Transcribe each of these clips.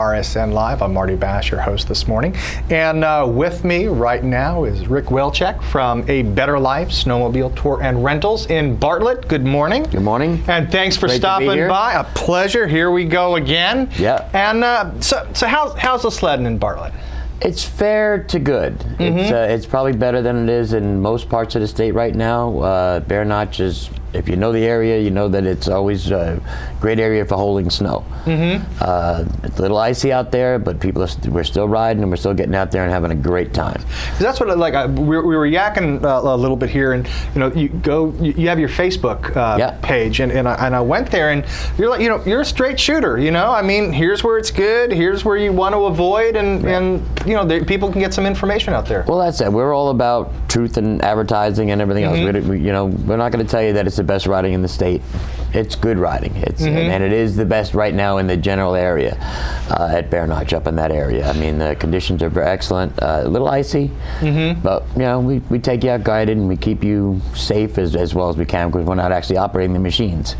RSN Live. I'm Marty Basch, your host this morning. And with me right now is Rick Wilczek from A Better Life Snowmobile Tour and Rentals in Bartlett. Good morning. Good morning. And thanks for stopping by. A pleasure. Here we go again. Yeah. And so how's the sledding in Bartlett? It's fair to good. It's probably better than it is in most parts of the state right now. Bear Notch is, if you know the area, you know that it's always a great area for holding snow. It's a little icy out there, but we're still riding and we're still getting out there and having a great time. Because that's what we were yakking a little bit here, and you have your Facebook page, and I went there, and you're like, you're a straight shooter. I mean, here's where it's good, here's where you want to avoid, and people can get some information out there. Well, that's it. We're all about truth and advertising and everything else. We're not going to tell you that it's the best riding in the state. It's good riding. And it is the best right now in the general area at Bear Notch, up in that area. I mean, the conditions are very excellent. A little icy, but we take you out guided and we keep you safe as well as we can, because we're not actually operating the machines.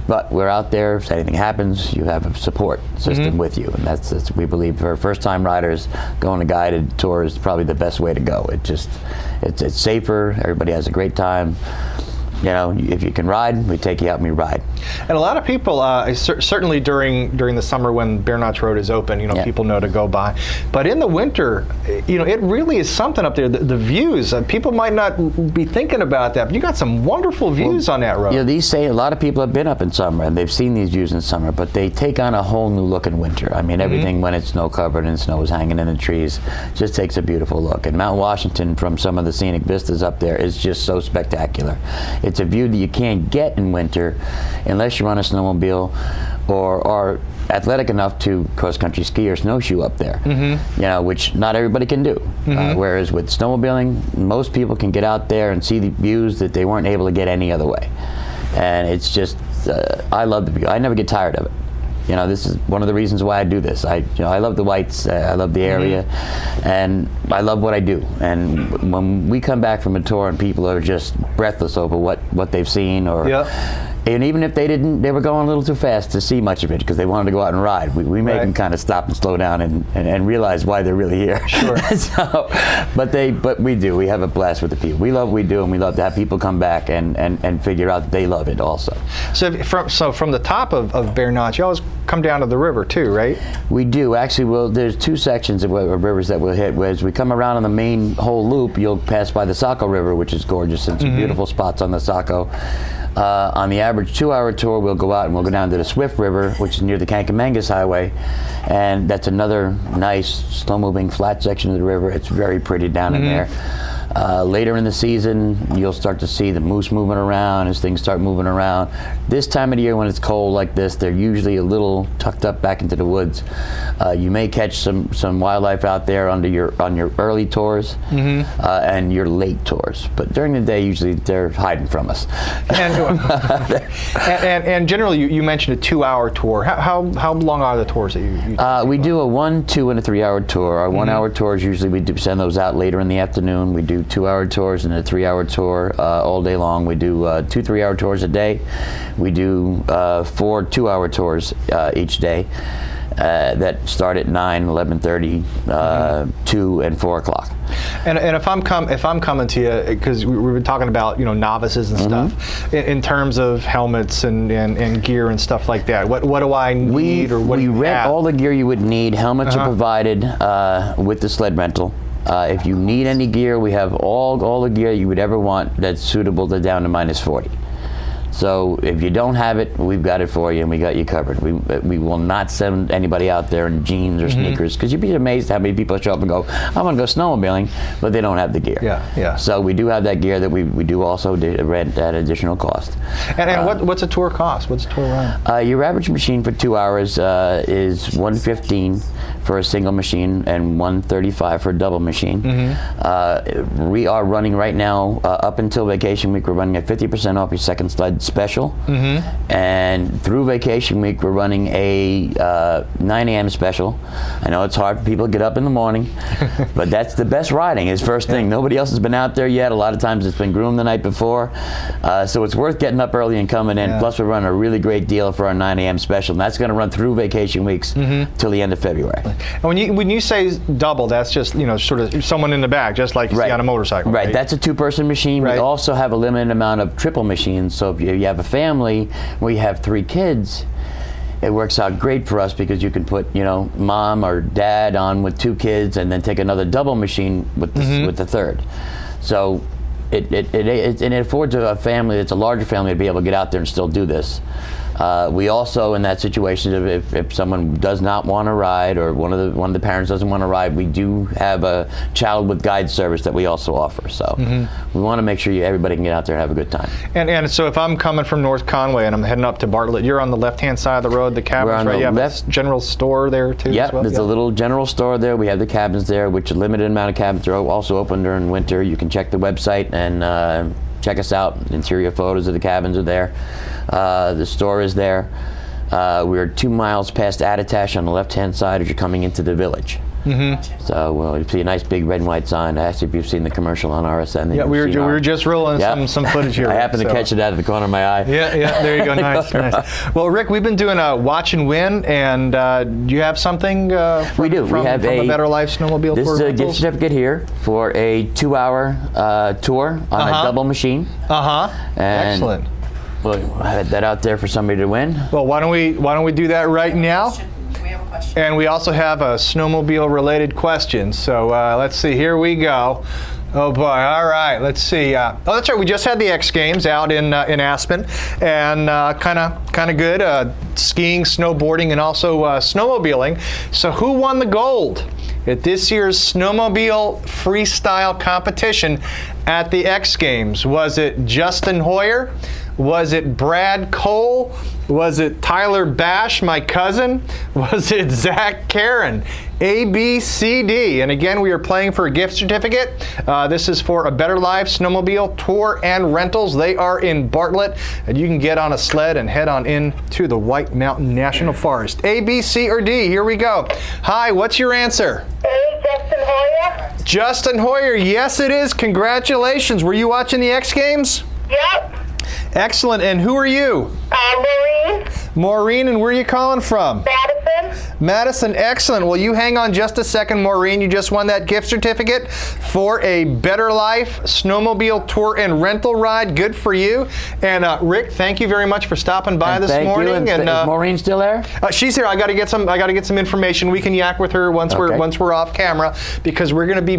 But we're out there. If anything happens, you have a support system with you, and that's we believe for first-time riders, going a guided tour is probably the best way to go. It's safer. Everybody has a great time. If you can ride, we take you out and we ride. And a lot of people, certainly during the summer when Bear Notch Road is open, people know to go by. But in the winter, it really is something up there. The views, people might not be thinking about that, but you got some wonderful views on that road. A lot of people have been up in summer and they've seen these views in summer, but they take on a whole new look in winter. I mean, everything when it's snow covered and snow is hanging in the trees just takes a beautiful look. And Mount Washington, from some of the scenic vistas up there, is just so spectacular. It's a view that you can't get in winter unless you're on a snowmobile or are athletic enough to cross-country ski or snowshoe up there, which not everybody can do. Whereas with snowmobiling, most people can get out there and see the views that they weren't able to get any other way. And it's just, I love the view. I never get tired of it. This is one of the reasons why I do this. I love the whites, I love the area, and I love what I do. And when we come back from a tour and people are just breathless over what they've seen, and even if they were going a little too fast to see much of it because they wanted to go out and ride, we make them kind of stop and slow down and realize why they're really here. Sure. But we do. We have a blast with the people. We love what we do, and we love to have people come back and figure out that they love it also. So from the top of Bear Notch, you always come down to the river too, right? We do. Actually, there's two sections of rivers that we'll hit. As we come around on the main whole loop, you'll pass by the Saco River, which is gorgeous, and some beautiful spots on the Saco. On the average 2-hour tour, we'll go out and we'll go down to the Swift River, which is near the Kankamangas Highway, and that's another nice, slow-moving, flat section of the river. It's very pretty down in there. Later in the season, you'll start to see the moose moving around as things start moving around. This time of the year when it's cold like this, they're usually a little tucked up back into the woods. You may catch some wildlife out there on your early tours and your late tours. But during the day, usually they're hiding from us. And generally, you mentioned a 2-hour tour. How long are the tours that you we do a 1, 2, and a 3-hour tour. Our 1-hour tours, usually we do send those out later in the afternoon. We do 2-hour tours and a 3-hour tour all day long. We do 2 3-hour tours a day. We do 4 2-hour tours each day that start at 9, 11:30, 2, and 4 o'clock. And if I'm coming to you, because we've been talking about novices and stuff, in terms of helmets and gear and stuff like that, what do I need, or what do you have? We rent all the gear you would need. Helmets are provided with the sled rental. If you need any gear, we have all the gear you would ever want that's suitable to down to -40. So if you don't have it, we've got it for you, and we got you covered. We will not send anybody out there in jeans or sneakers, because you'd be amazed how many people show up and go, I want to go snowmobiling, but they don't have the gear. Yeah. So we do have that gear that we do also rent at additional cost. And what's a tour cost? What's a tour run? Your average machine for 2 hours is $115 for a single machine and $135 for a double machine. We are running right now, up until vacation week, we're running at 50% off your second sled special. And through vacation week, we're running a 9 a.m. special. I know it's hard for people to get up in the morning, but that's the best riding is first thing. Nobody else has been out there yet. A lot of times it's been groomed the night before. So it's worth getting up early and coming in. Plus we're running a really great deal for our 9 a.m. special, and that's going to run through vacation weeks till the end of February. And when you say double, that's just, you know, sort of someone in the back, just like you see on a motorcycle. Right. That's a 2-person machine. We also have a limited amount of triple machines. So if you have a family where you have 3 kids, it works out great for us because you can put, you know, mom or dad on with 2 kids and then take another double machine with the, with the third. So it affords a family that's a larger family to be able to get out there and still do this. We also, in that situation, if someone does not want to ride, or one of the parents doesn't want to ride, we do have a child with guide service that we also offer. So we want to make sure everybody can get out there and have a good time. And so if I'm coming from North Conway and I'm heading up to Bartlett, you're on the left-hand side of the road, the cabins, right? You have a general store there too. Yeah, as well? There's a little general store there. We have the cabins there, which a limited amount of cabins are also open during winter. You can check the website and check us out. Interior photos of the cabins are there. The store is there. We're 2 miles past Attitash on the left-hand side as you're coming into the village. So you see a nice big red and white sign. I asked you if you've seen the commercial on RSN. Yeah, we were just rolling some footage here. I happened to catch it out of the corner of my eye. Yeah, there you go. Nice, nice. Well, Rick, we've been doing a watch and win, and do you have something we do. We have from A Better Life Snowmobile This Tour is a rentals? gift certificate here for a 2-hour tour on a double machine. Excellent. We'll have that out there for somebody to win. Well, why don't we do that right now? We have a question. And we also have a snowmobile-related question. So let's see. Here we go. Oh boy! All right. Let's see. Oh, that's right. We just had the X Games out in Aspen, and kind of good. Skiing, snowboarding, and also snowmobiling. So who won the gold at this year's snowmobile freestyle competition at the X Games? Was it Justin Hoyer? Was it Brad Cole? Was it Tyler Basch, my cousin? Was it Zach Karen? A, B, C, D. And again, we are playing for a gift certificate. This is for A Better Life Snowmobile Tour and Rentals. They are in Bartlett, and you can get on a sled and head on in to the White Mountain National Forest. A, B, C, or D. Here we go. Hi, what's your answer? A, Justin Hoyer. Justin Hoyer. Yes, it is. Congratulations. Were you watching the X Games? Yep. Excellent. And who are you? Maureen. Maureen, and where are you calling from? Madison. Madison, excellent. Well, you hang on just a second, Maureen. You just won that gift certificate for A Better Life Snowmobile Tour and Rental Ride. Good for you. And Rick, thank you very much for stopping by this morning. And is Maureen still there? She's here. I got to get some information. We can yak with her once we're off camera, because we're going to be